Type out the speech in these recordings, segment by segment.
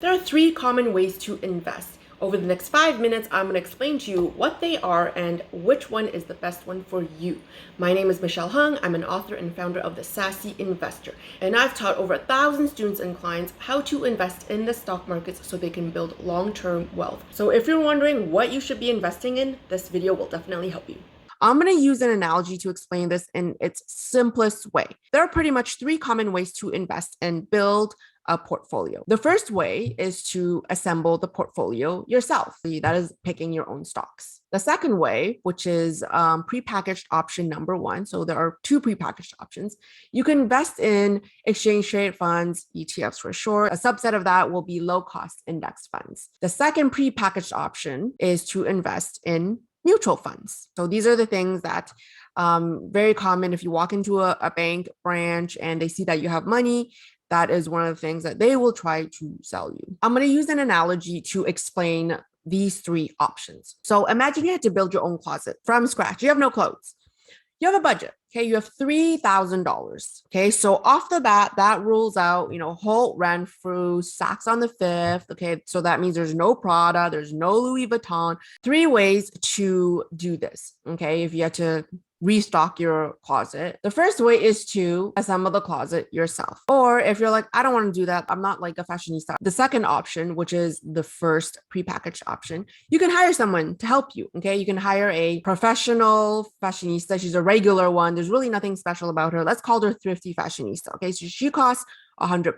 There are three common ways to invest. Over the next 5 minutes, I'm going to explain to you what they are and which one is the best one for you. My name is Michelle Hung. I'm an author and founder of the Sassy Investor, and I've taught over 1,000 students and clients how to invest in the stock markets so they can build long-term wealth. So if you're wondering what you should be investing in, this video will definitely help you. I'm going to use an analogy to explain this in its simplest way. There are pretty much three common ways to invest and build a portfolio. The first way is to assemble the portfolio yourself. That is picking your own stocks. The second way, which is prepackaged option number one. So there are two prepackaged options. You can invest in exchange traded funds, ETFs for short. A subset of that will be low cost index funds. The second prepackaged option is to invest in mutual funds. So these are the things that very common. If you walk into a bank branch and they see that you have money, that is one of the things that they will try to sell you. I'm going to use an analogy to explain these three options. So imagine you had to build your own closet from scratch. You have no clothes. You have a budget. Okay, you have $3,000. Okay, so off the bat, that rules out, Holt Renfrew, Saks on the Fifth. Okay, so that means there's no Prada, there's no Louis Vuitton. Three ways to do this. Okay, if you had to restock your closet. The first way is to assemble the closet yourself. Or if you're like, I don't want to do that, I'm not like a fashionista. The second option, which is the first prepackaged option, you can hire someone to help you. Okay, you can hire a professional fashionista. She's a regular one. There's really nothing special about her. Let's call her thrifty fashionista. Okay, so she costs $100.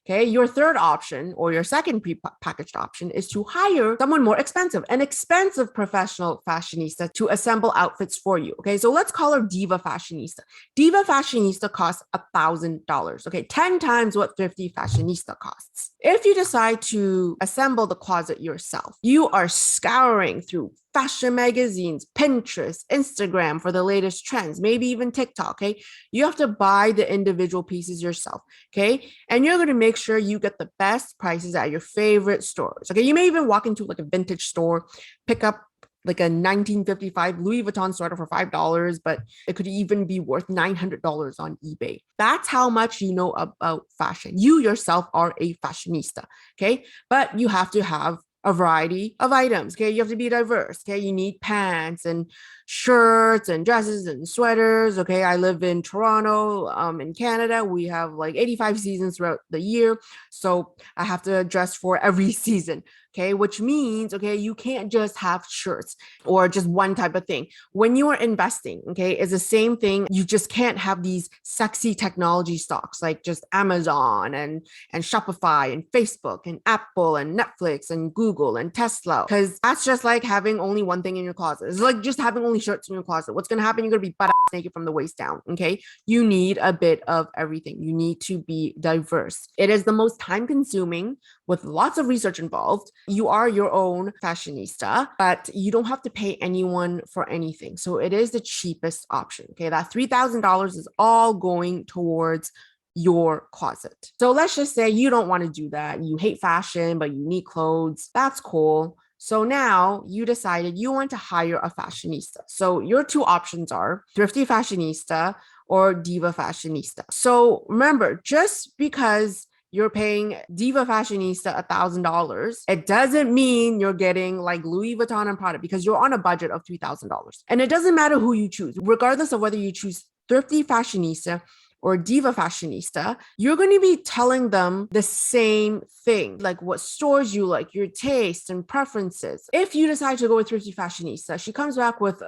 Okay, your third option or your second pre-packaged option is to hire someone more expensive, an expensive professional fashionista to assemble outfits for you. Okay, so let's call her Diva Fashionista. Diva Fashionista costs $1,000. Okay, 10 times what thrifty fashionista costs. If you decide to assemble the closet yourself, you are scouring through fashion magazines, Pinterest, Instagram for the latest trends, maybe even TikTok. Okay, you have to buy the individual pieces yourself. Okay, and you're going to make sure you get the best prices at your favorite stores. Okay, you may even walk into like a vintage store, pick up like a 1955 Louis Vuitton sweater for $5, but it could even be worth $900 on eBay. That's how much you know about fashion. You yourself are a fashionista, okay? But you have to have a variety of items. Okay, you have to be diverse. Okay, you need pants and shirts and dresses and sweaters. Okay, I live in Toronto, in Canada. We have like 85 seasons throughout the year, so I have to dress for every season. Okay, which means, okay, you can't just have shirts or just one type of thing. When you are investing, okay, it's the same thing. You just can't have these sexy technology stocks like just Amazon and Shopify and Facebook and Apple and Netflix and Google and Tesla, because that's just like having only one thing in your closet. It's like just having only shirts in your closet. What's going to happen? You're going to be butt ass naked from the waist down. Okay, you need a bit of everything. You need to be diverse. It is the most time consuming with lots of research involved. You are your own fashionista, but you don't have to pay anyone for anything. So it is the cheapest option. Okay, that $3,000 is all going towards your closet. So let's just say you don't want to do that. You hate fashion, but you need clothes. That's cool. So now you decided you want to hire a fashionista. So your two options are thrifty fashionista or diva fashionista. So remember, just because you're paying Diva Fashionista $1,000, it doesn't mean you're getting like Louis Vuitton and Prada, because you're on a budget of $3,000. And it doesn't matter who you choose, regardless of whether you choose Thrifty Fashionista or Diva Fashionista, you're going to be telling them the same thing, like what stores you like, your taste and preferences. If you decide to go with Thrifty Fashionista, she comes back with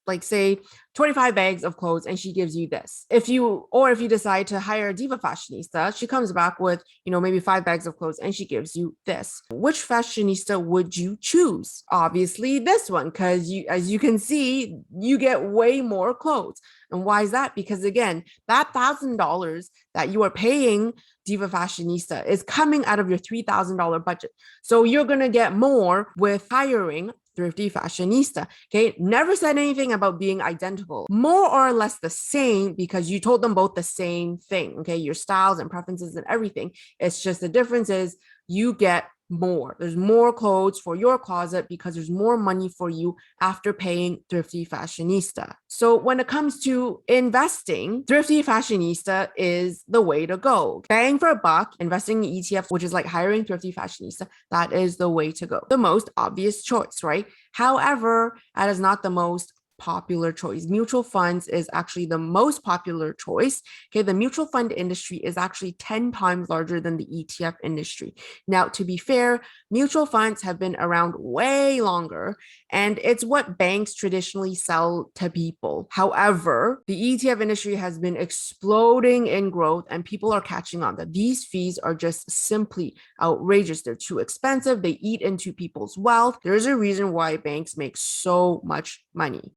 like say 25 bags of clothes and she gives you this. If you decide to hire a diva fashionista, she comes back with, maybe 5 bags of clothes and she gives you this. Which fashionista would you choose? Obviously this one, because as you can see, you get way more clothes. And why is that? Because again, that $1,000 that you are paying Diva Fashionista is coming out of your $3,000 budget. So you're going to get more with hiring Thrifty Fashionista. Okay, never said anything about being identical, more or less the same, because you told them both the same thing. Okay, your styles and preferences and everything. It's just the difference is you get more. There's more clothes for your closet because there's more money for you after paying Thrifty Fashionista. So when it comes to investing, Thrifty Fashionista is the way to go. Bang for a buck, investing in ETF, which is like hiring Thrifty Fashionista, that is the way to go. The most obvious choice, right? However, that is not the most popular choice. Mutual funds is actually the most popular choice. Okay, the mutual fund industry is actually 10 times larger than the ETF industry. Now, to be fair, mutual funds have been around way longer, and it's what banks traditionally sell to people. However, the ETF industry has been exploding in growth, and people are catching on that these fees are just simply outrageous. They're too expensive. They eat into people's wealth. There's a reason why banks make so much money.